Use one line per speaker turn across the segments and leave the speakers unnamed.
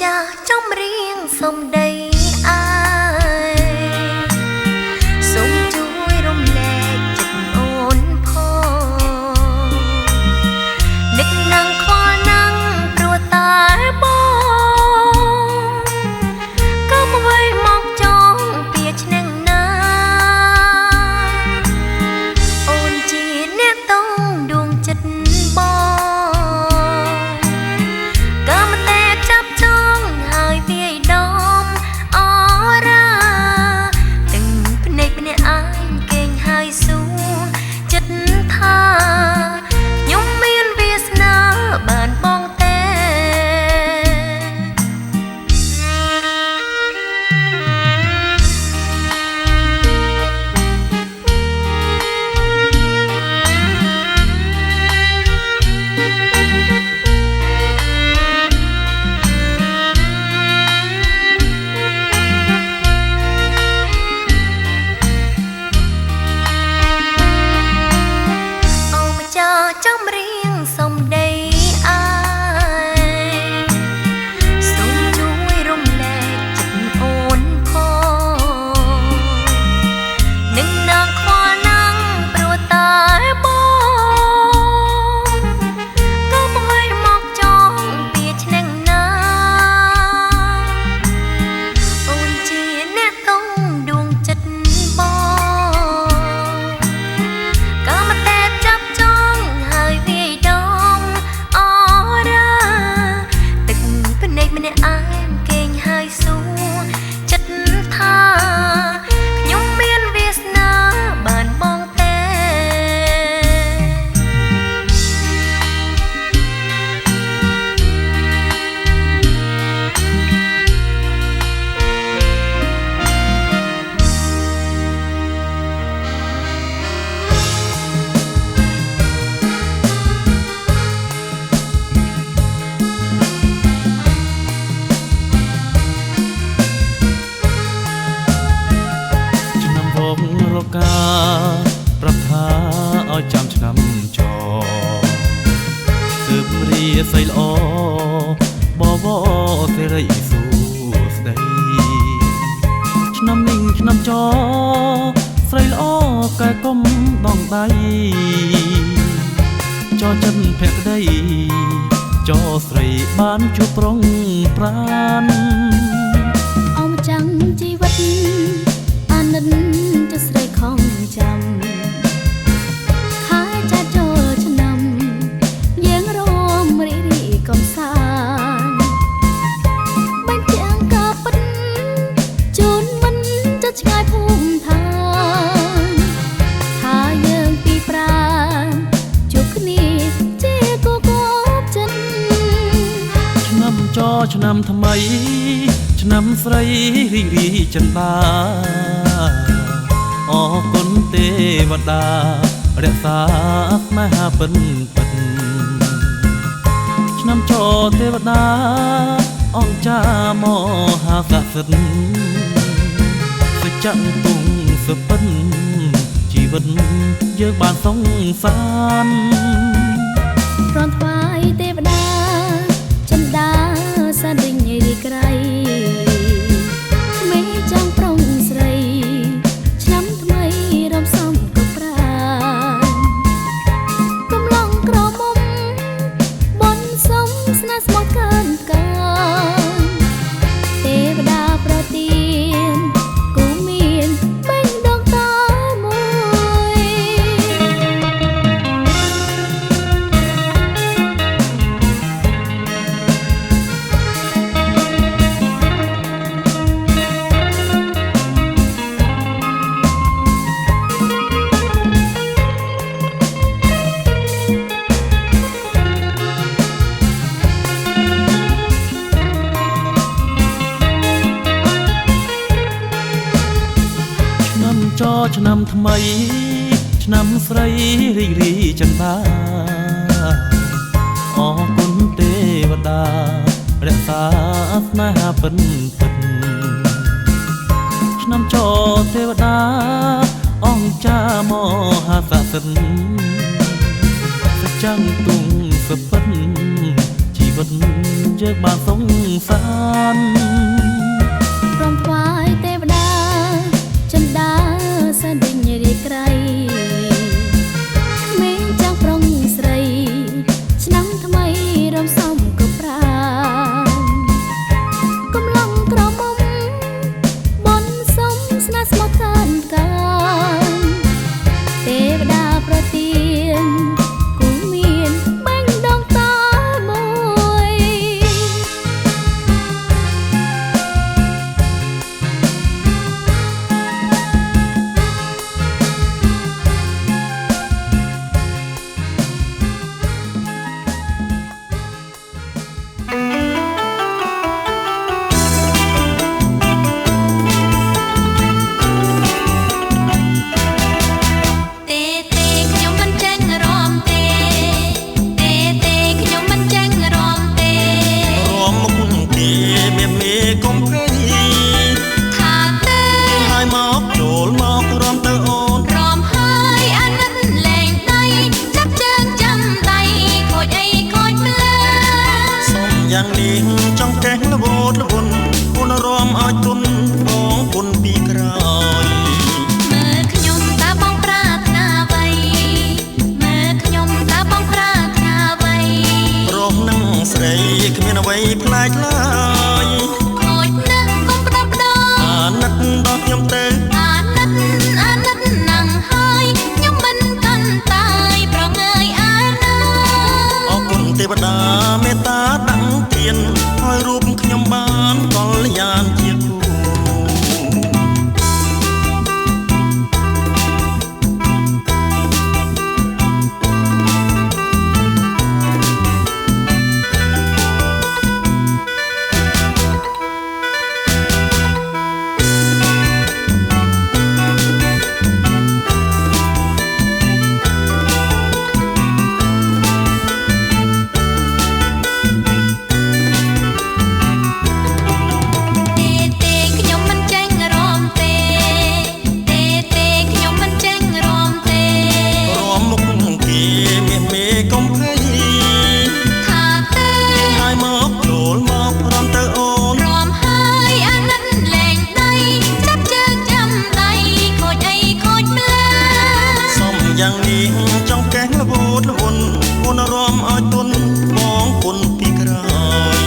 ចាស់ចំរៀងសំដីអាយសូមជួយរំលែកចិត្តអូនផងនឹកនឹងខ្វល់នឹងព្រោះតែបងក៏មកໄວមកចង់ពីឆ្នាំណាអូនជាអ្នកតងដួងចិត្តចំរៀងសំដីអាយសូមជួយរំលែកចិត្តអូនផងនឹងនឹងខ្វល់នឹងព្រោះតែបងក៏មកឲ្យមកចង់ពីឆ្នាំណាអូនជាអ្នកតងដួងចិត្តបងក៏មកតែចាប់ចង់ម្នាក់ឯងគេងហើយសួរចិត្តថាខ្ញុំមានវាសនាបានបងទេ
ប្រាប់ថាឲ្យចាំឆ្នាំចទើបរីស័យល្អបវរសេរីសួស្ដីឆ្នាំនេះឆ្នាំចស្រីល្អកែកុំដងដៃចចិនភក្តីចស្រីបានជួបប្រុងប្រាន
អមចាំងជីវិតអាណិតจะស្រីខំចាំខែចាចូលឆ្នាំយើងរមរីរីកំសាន្តបាញ់ទាំងក៏ពិតជូនមិនจะឆ្ងាយភូមិឋានថាយើងពីប្រានជួបគ្នាជាគូគប់ចិត្ត
ឆ្នាំចឆ្នាំថ្មីឆ្នាំស្រីរីរីចិនបាអរគុណទេវតារក្សាស្នេហាពិនពិតឆ្នាំចទេវតាអង្គចាមហាសក្តិសិទ្ធសច្ចៈទុងសពិនជីវិតយើងបានសង្សារ
ព្រមថ្វាយទេវតាចិន្តាសារិញរីក្រៃមេចង់ប្រុងស្រីឆ្នាំថ្មីរំសំក៏ប្រានកំឡុងក្រមុំបនសំស្នេហ៍ស្មោះកើនកើនទេវតាប្រទានគូមានពេញដងតមួយ
ឆ្នាំថ្មីឆ្នាំស្រីរីរីចិនបាអរគុណទេវតារក្សាស្នេហាពិនពិតឆ្នាំចទេវតាអង្គចាមហាសក្តិសិទ្ធសច្ចៈទុងសពិនជី វិតយើងបានសង្សាន
ព្រមថ្វាយទេវតាចិន្តាសែនដេញរាយក្រៃក្មេងចៅប្រុងស្រីឆ្នាំថ្មីរំសំក៏ប្រាកំឡុងក្រមុំបនសុំស្នេហ៍ស្មោះខានកាទេវតាប្រទានគូមានបាញ់ដងតមួយ
យ៉ាងនេះចង់កេះល្វត់ល្វន់អូនរំឲ្យទុនបងគុណពីក្រោយ
មើលខ្ញុំតើបងប្រាថ្នាអ្វីមើលខ្ញុំតើបងប្រាថ្នាអ្វី
ប្រុសនឹងស្រីគ្មានអ្វីប្លែកឡើយ
ខូចណាស់កុំផ្ដោតផ្ដោ
អាណិតដល់ខ្ញុំទៅ
អាណិតនឹងហើយខ្ញុំមិនកាន់តែប្រងើយអាណិត
អរគុណទេវតាមេត្តាដាក់ទានឲ្យរូបខ្ញុំបានកល្យានជាគូយ៉ាងនេះចង់កេះល្វត់ល្វន់អូនរំឲ្យទុនបងគុណពីក្រោយ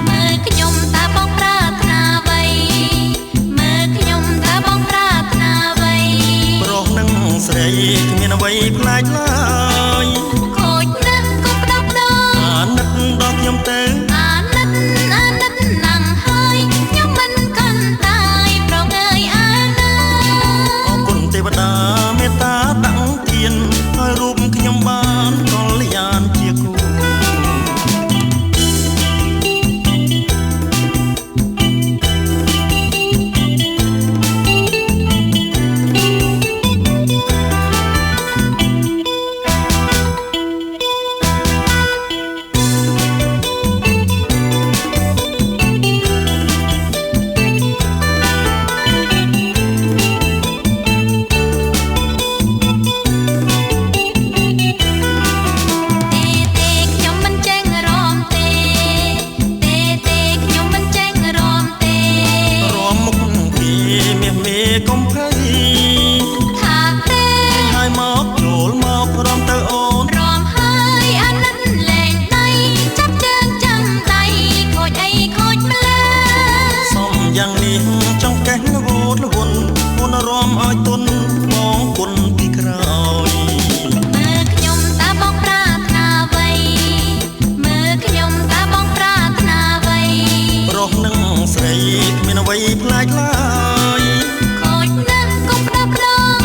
មើលខ្ញុំតើបងប្រាថ្នាអ្វីមើលខ្ញុំតើបងប្រាថ្នាអ្វី
ប្រុសនឹងស្រីគ្មានអ្វីប្លែកឡើយ
ខូចណាស់កុំផ្ដោតផ្ដោ
អាណិតដល់ខ្ញុំទៅ
អាណិតនឹងហើយខ្ញុំមិនកាន់តែប្រងើយអាណិត
អរគុណទេវតាមេត្តាដាក់ទានឲ្យរូបខ្ញុំបានកល្យានជាគូកុំភ័យ
ថាទេ
ហើយមកចូលមករំទៅអូន
រំហើយអាណិតលែងដៃចាប់ជើងចាំដៃខូចអីខូចម្ល៉េះ
សំយ៉ាងនេះចង់កេះល្វត់ល្វន់អូនរំឲ្យទុនបងគុណពីក្រោយ
មើលខ្ញុំតើបងប្រាថ្នាអ្វីមើលខ្ញុំតើបងប្រាថ្នាអ្វី
ប្រុសនឹងស្រីគ្មានអ្វីប្លែកឡើយ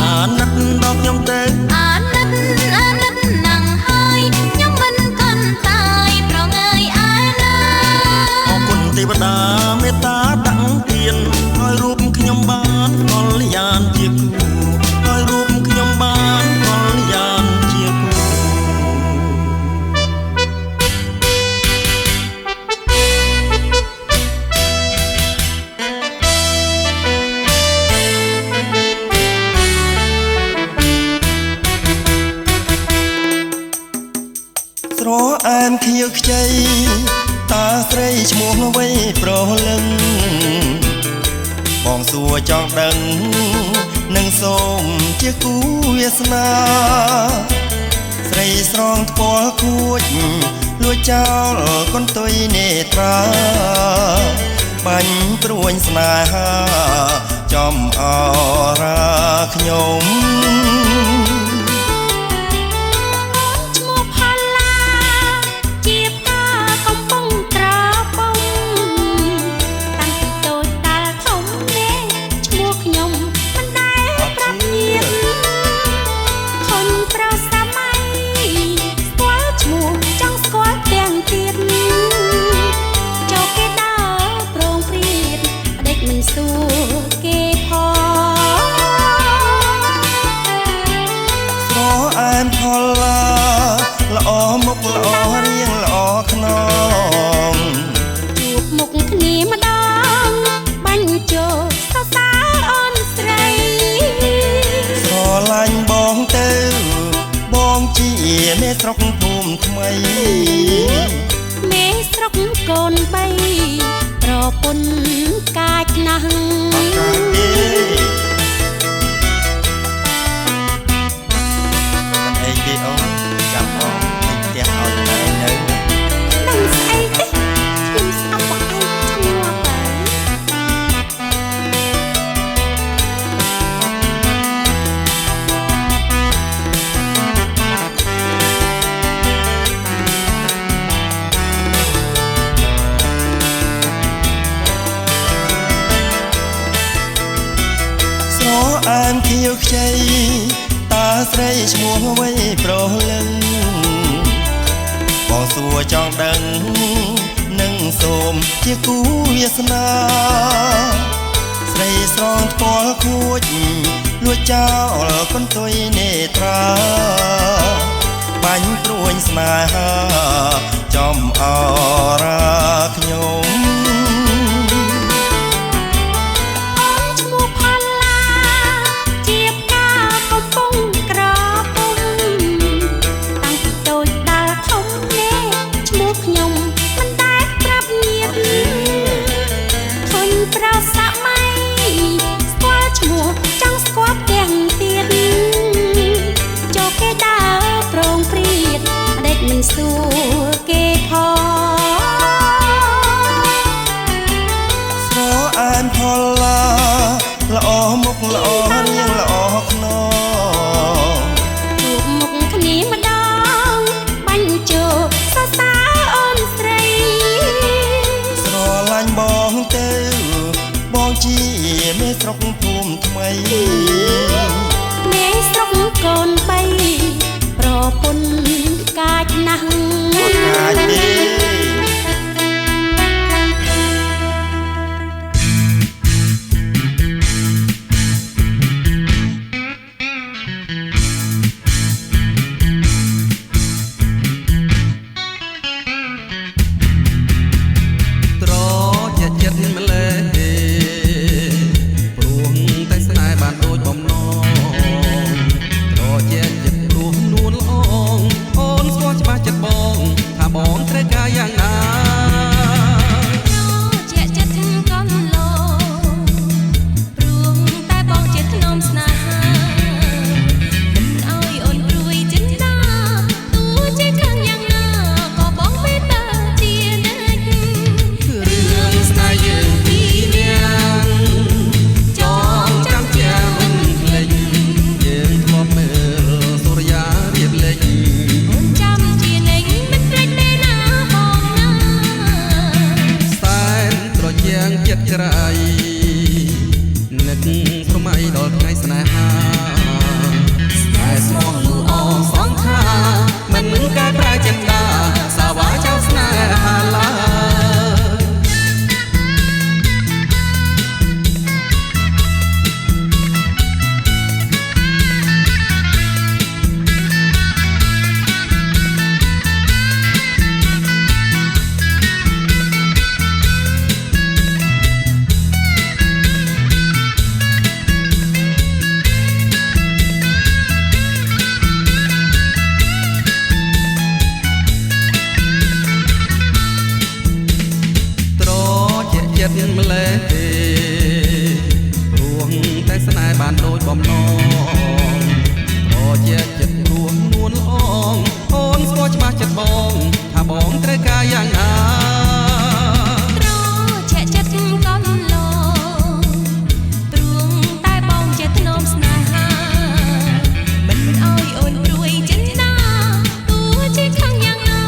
អាណិតដល់ខ្ញុំទៅ
អាណិតនឹងហើយខ្ញុំមិនកាន់តែប្រងើយអាណិត
អរគុណទេវតាមេត្តាដាក់ទានឲ្យរូបខ្ញុំបានកល្យានជាគូឲ្យរូបខ្ញុំបានកល្យានជាគូស្រអែមខៀវ វខ្ចីតាស្រីឈ្មោះអ្វីប្រលឹងបងសួរចង់ដឹងនឹងសូមជាគូវាសនាស្រីស្រងថ្ពាល់ខួចលួចចោលកន្ទុយនេត្រាបាញ់ព្រួញស្នេហាចំអរាខ្ញុំល្អមុខល្អរៀងល្អខ្នងជួបមុខគ្នាម្ដងបាញ់ចូលសរសើរអូនស្រីស្រឡាញ់បងទៅបងជាមេស្រុកភូមិថ្មីមេស្រុកកូនបីប្រពន្ធកាចណាស់កាចទេអីទេអូនចាំបងផ្ទះឲ្យតែនៅនឹងស្អីទេខ្ញុំស្អប់បងឯងចាំងាប់ស្រអែមខៀវខ្ចីតាស្រីឈ្មោះអ្វីប្រលឹងបងសួរចង់ដឹងនឹងសូមជាគូវាសនាស្រីស្រងថ្ពាល់ខួចលួចចោលកន្ទុយនេត្រាបាញ់ព្រួញស្នេហាចំអរាខ្ញុំសួរគេផងស្រអែមផលឡាល្អមុខល្អរៀងល្អខ្នងជួបមុខគ្នាម្ដងបាញ់ចូលសរសើរអូនស្រីស្រឡាញ់បងទៅបងជាមេស្រុកភូមិថ្មីមេស្រុកកូនបីប្រពន្ធកាចណាស់កាចទេត្រជាចិត្តម្លេះទេព្រោះតែស្នេហ៍បានដូចបំណងត្រជាចិត្តព្រោះនួនល្អអូនស្គាល់ច្បាស់ចិត្តបងថាបងត្រូវការយ៉ាងណាជាចិត្តកូនលោព្រោះតែបងជាធ្នមស្នេហាមិនឲ្យអូនព្រួយចិនដាទោះជាខាងយ៉ាងណាក៏បងមេត្តាជានិច្ចរឿងស្នេហ៍យើងពីរនាក់ចងចាំជាមិនភ្លេចយើងធ្លាប់មើលសូរិយារៀបលេចអូនចាំជានិច្ចមិនភ្លេចទេណាបងណាសែនត្រជាងចិត្តច្រៃនឹកស្រមៃដល់ថ្ងៃស្នេហាតែស្មោះលូអងសងខាមិនការប្រែចិនដាសាវ៉ាចៅស្នេហាឡើយ
ទៀនម្លេះទេព្រោះតែស្នេហ៍បានដូចបំណងប្រជាចិត្តព្រោះនួនល្អងអូនស្គាល់ច្បាស់ចិត្តបងថាបងត្រូវការយ៉ាងណា
ត្រជាក់ចិត្តកំឡងព្រោះតែបងជាធ្នមស្នេហាមិនឲ្យអូនព្រួយចិនណាទោះជាខាងយ៉ាងណា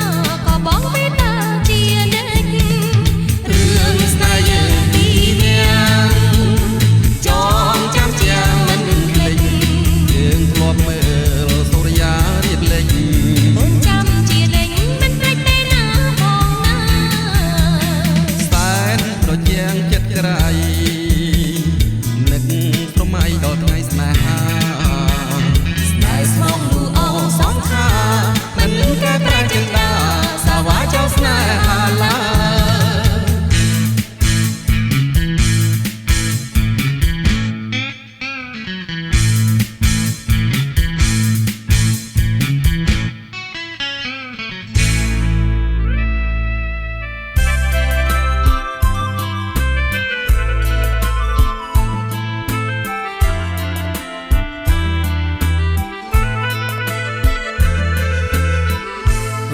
ក៏បងមេត្តាជានិច្ច
រឿងស្នេហ៍យើងពីរនាក់ចងចាំជាមិនភ្លេចយើងធ្លាប់មើលសូរិយារៀបលេង
អូនចាំជាលេងមិនភ្លេចទេណាបងណា
សែនប្រជាងចិត្តក្រៃនឹកស្រមៃដល់ថ្ងៃស្នេហា
ស្នេហ៍ស្មងលូអងសងខាមិនកែប្រែចិន្តាសាវាចៅស្នេហាឡា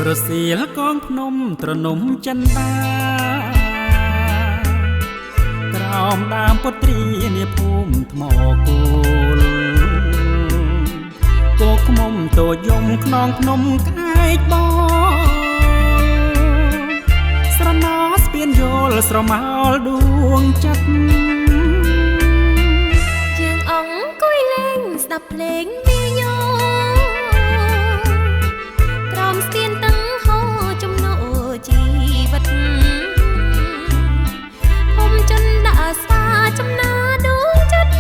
រសៀលកងភ្នំត្រនំចិន្តាក្រោមដើមពុទ្រីនាភូមិថ្មគោលគោខ្មុំតូចយំខ្នងភ្នំក្អែកបងស្រណោស្ពានយល់ស្រមោលដួងចិត្ត
យើងអង្គុយលេងស្ដាប់ភ្លេងវាយោក្រោមស្ពានតឹងហោចំណោជីវិតភូមិចិនដាក់ស្វាចំណាដួងចិត្ត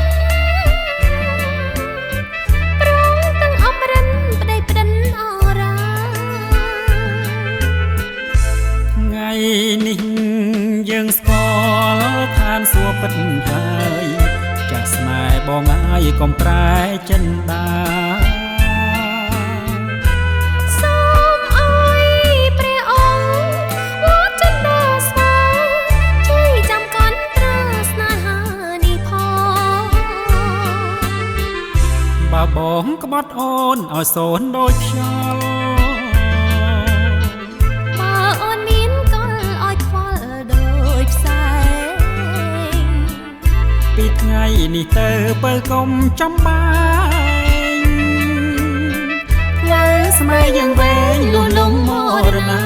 ព្រមទាំងអមរិនប្តីប្តិនអរា
ថ្ងៃនេះយើងស្គាល់ឋានសួគ៌ពិតហើយចាស់ស្នេហ៍បងហើយកុំប្រែចិនដា
សូមអើយព្រះអង្គវត្តចិនដាស្វាជួយចាំកន់ត្រាស្នេហានេះផង
បើបងក្បត់អូនឲ្យសូនដូចខ្យល់
បើអូនមានកលឲ្យខ្វល់ដូចផ្សែង
ពីថ្ងៃនេះទៅបើកុំចំបែងផ្លូវស្នេហ៍យើងវែងលួលំមរណា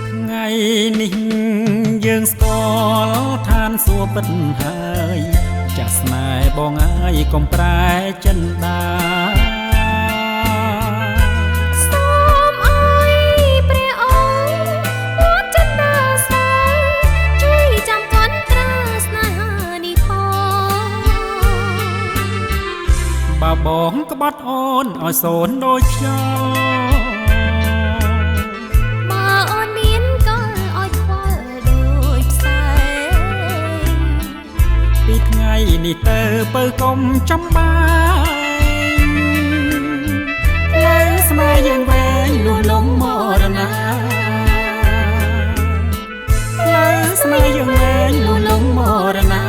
ថ្ងៃនេះយើងស្គាល់ឋានសួគ៌ពិតហើយចាស់ស្នេហ៍បងហើយកុំប្រែចិនដា
សូមអើយព្រះអង្គវត្តចិនដាស្វាជួយចាំកន់ត្រាស្នេហានេះផង
បើបងក្បត់អូនឲ្យសូនដូចខ្យល់
បើអូនមានកលឲ្យខ្វល់ដូចផ្សែង
ពីថ្ងៃនេះទៅបើកុំចំបែងផ្លូវស្នេហ៍យើងវែងលួលំមរណាផ្លូវស្នេហ៍យើងវែងលួលំមរណា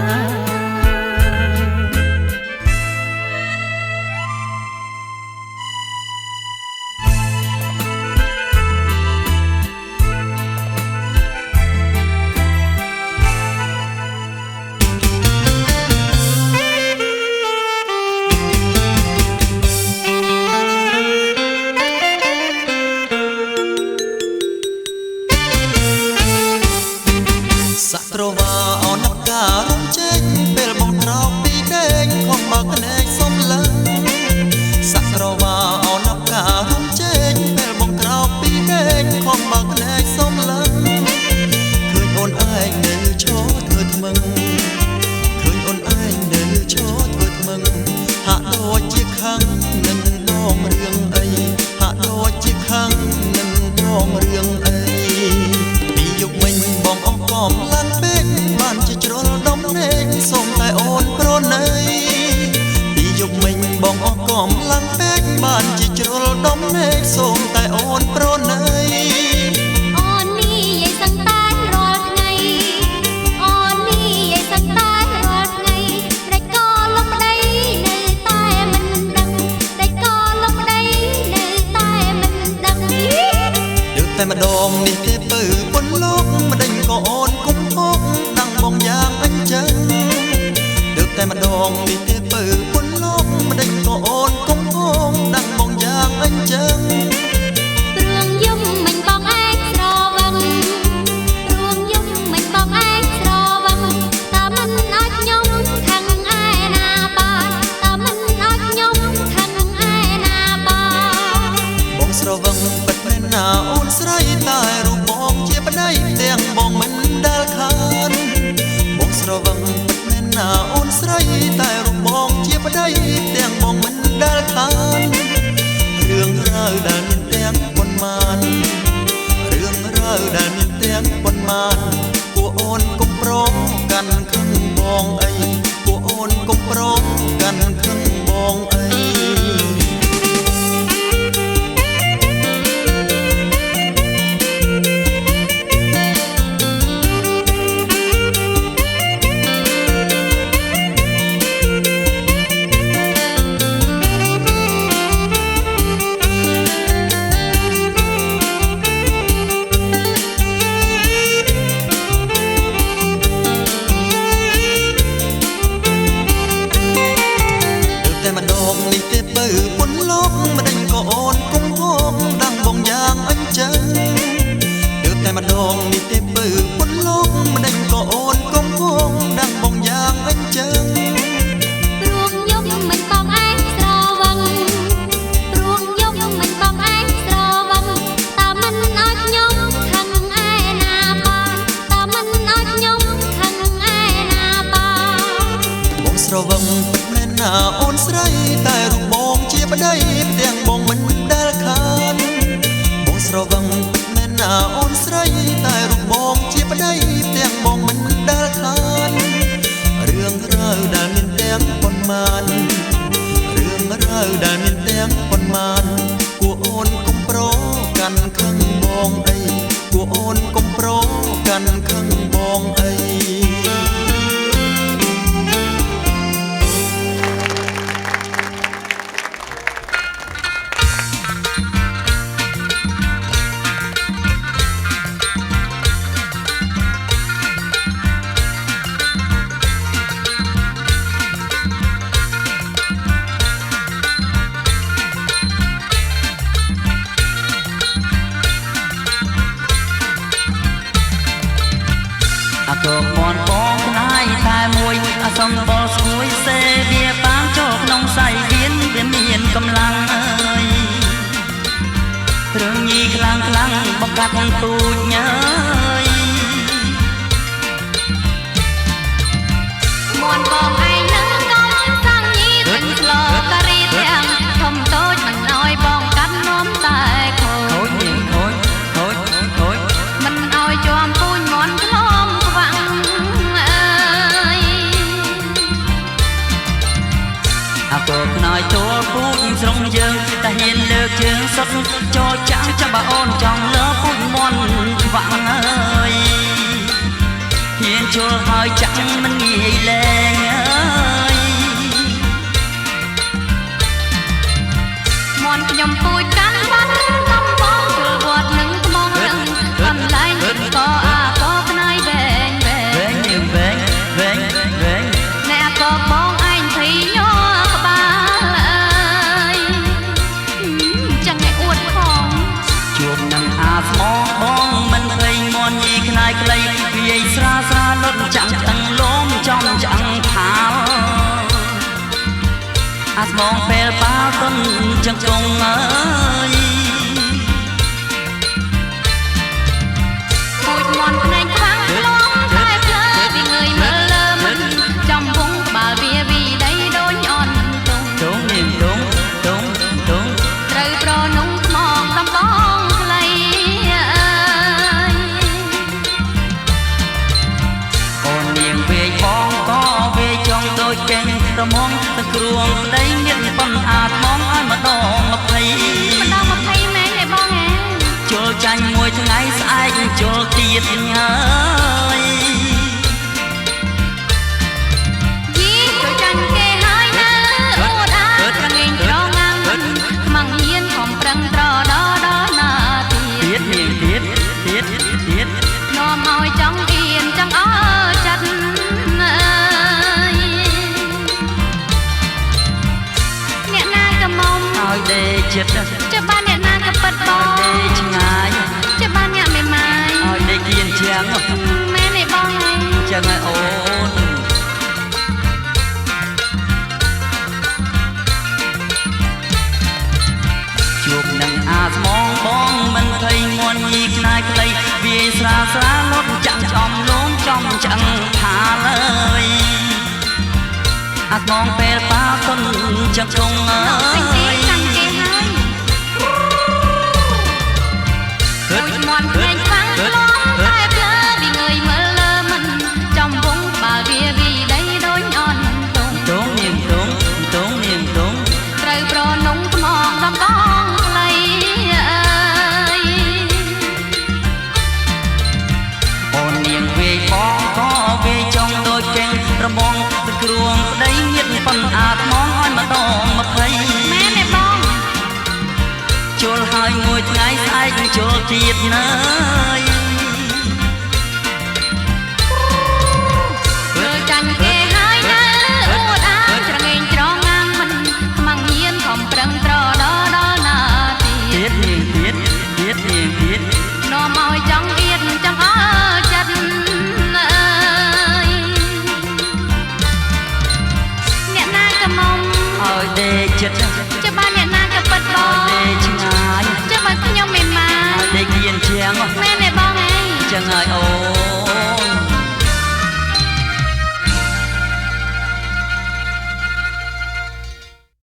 ខាងនឹងបងរឿងអីហាក់ដូចជាខាងនឹងបងរឿងអីពីយុគមិញបងអង្កំឡើងពេកបានជាជ្រុលដំណេកសូមតែអូនប្រណីពីយុគមិញបងអង្កំឡើងពេកបានជាជ្រុលដំណេកសូមតែអូនប្រណី
អូននេះយាយសឹងតែរាល់ថ្ងៃអូននេះយាយសឹងតែរាល់ថ្ងៃតែក៏លំដីនៅតែមិនដឹងតែក៏លំដីនៅតែមិនដឹង
យកតែម្ដងនេះទេពៅប៉ុនលោកម្ដេចក៏អូនគុំហកដាំងបងយ៉ាងអញ្ចឹងយកតែម្ដងនេះទេពៅប៉ុនលោកម្ដេចក៏អូនគុំហកដាំងបងយ៉ាងអញ្ចឹង
រឿងយំមិនបងឯងស្រវឹងរឿងយំមិនបងឯងស្រវឹងតើមិនឲ្យខ្ញុំខឹងឯណាបានតើមិនឲ្យខ្ញុំខឹងឯណាបាន
បងស្រវឹងពិតមែនណាអូនស្រីតែរូបបងជាប្តីទាំងបងមិនដែលខានបងស្រវឹងពិតមែនណាអូនស្រីតែរូបបងជាប្តីទាំងបងមិនដែលខានរឿងរ៉ាវដែលមានទាំងប៉ុន្មានរឿងរ៉ាវដែលមានទាំងប៉ុន្មានពួកអូនកុំប្រងកាន់ខឹងបងអីពួកអូនកុំប្រងកាន់ខឹងបងអីម្ដងនេះទេពៅពុនលោកម្ដេចក៏អូនគុំហងដាំងបងយ៉ាងអញ្ចឹង
រឿងយំមិនបងឯងស្រវឹងរឿងយំមិនបងឯងស្រវឹងតើមិនឲ្យខ្ញុំខឹងឯណាបានតើមិនឲ្យខ្ញុំខឹងឯណាបាន
បងស្រវឹងពិតមែនណាអូនស្រីតែរូបបងជាប្តីទាំងបងមិនដែលខានបងស្រវឹងណាអូនស្រីតែរូបបងជាប្តីទាំងបងមិនដែលខានរឿងរ៉ាវដែលមានទាំងប៉ុន្មានរឿងរ៉ាវដែលមានទាំងប៉ុន្មានគួរអូនកុំប្រកាន់ខឹងបងអីគួរអូនកុំប្រកាន់ខឹងបងអី
ចូលមន់បងក្លាយតែមួយអសំបល់ស្គួយសេវាបានចូលក្នុងសៃវៀនវាមានកម្លាំងអើយរឿងញីខ្លាំងខ្លាំងបង្កាត់ទូចញើយ
មន់បងឯងនឹងកុំសាំងញីទិញស្លការីទាំងធំតូចមិនឲ្យបងកាត់នាំតែខូចមិនឲ្យជាប់ពូជមន់ក្លំខ្វាំង
អាកូខ្នើយចូលពូជស្រុងយើងតែហ៊ានលើកជើងសុតចូលចាំងចាំបើអូនចង់លើពូជមន់ខ្វាំងអើយហ៊ានចូលហើយចាំងមិនងាយលែងអើយ
មន់ខ្ញុំពូជកាន់បាត់កំបងធ្វើវត្តនឹងថ្មងរឹងកន្លែងក៏អាក៏ផ្នែកវែងអ្នកក៏បងឯងភ័យញ័រក្បាលអើយchẳngឯអួតផង
ជួបនឹងអាស្មងបងមិនភ័យមន់ញីខ្នាយក្លីវាយស្រាស្រាលុតចាំងទាំងលោមចំចាំងផាលអាស្មងពេលបាល់ទុនចង្គង់អើយ
ពូជមន់ភ្នែកខ្វាំងក្លំតែភ្លើវាងើយមើលលើមិនចំវងក្បាលវាវីដីដូចអន់ទង
ទងនាងទង ប្តីមានប៉ុនអាថ្មងឲ្យម្ដង20
មែនទេបងហ៎
ជុលចាញ់មួយថ្ងៃស្អែកជុលទៀតហើយ
យីចូលចាញ់គេហើយណាអួតអារងេងរងងាំខ្មាំងហ៊ានខំប្រឹងត្រដល់ណាទៀតនាំឲ្យចង់អៀនចង់អើចិត្តអ្នកណាក៏មុំ
ឲ្យដេកចិត្ត
ចាំបានអ្នកណាក៏ប៉ិតបង
ដេកឆ្ងាយ
ចាំបានអ្នកមេម៉ាយ
ឲ្យដេកគៀនជាង
មែនទេបងហើយ
ចឹងហើយអូនជួបនឹងអាស្មងបងមិនភ័យងន់ញីខ្នាយក្លីវាយស្រាលត់ចាក់ចំលងចំឆ្អឹងថាលើយអាស្មងពេលប៉ាទុនចឹងគង់អើយ
ចាំគេហើយដូចមន់ភ្នែកខ្លាំងក្លំតែភ្លើវាងើយមើលលើមិនចំវងបើវាវីដីដូចអន់ទង
ទងនាងទង
ត្រូវប្រនងថ្មងដំបងខ្លីអើយ
អូននាងវាយបងក៏វាយចង់ដូចកែងរមងគ្រួងប្តីញាតប៉ុនអាថ្មងឲ្យម្ដង20
មែនទេបង
ជុលហើយមួយថ្ងៃស្អែកជុលទៀតណាយ
ធ្វើចាញ់គេហើយណាអួតអារច្រងេងច្រងងាំមិនខ្មាំងហ៊ានខំប្រឹងត្រដល់ណាទៀត
ទៀត
នាំឲ្យចង់អៀនចង់អើចិត្តអើយអ្នកណាក៏មុំ
ឲ្យដេកចិត្ត
ចាំបានអ្នកណាក៏ប៉ិតបង
ដេកឆ្ងាយ
ចាំបានខ្ញុំមេម៉ា
ឲ្យដេកគៀនជាង
មែនទេបងអើយ
ចឹងហើយអូ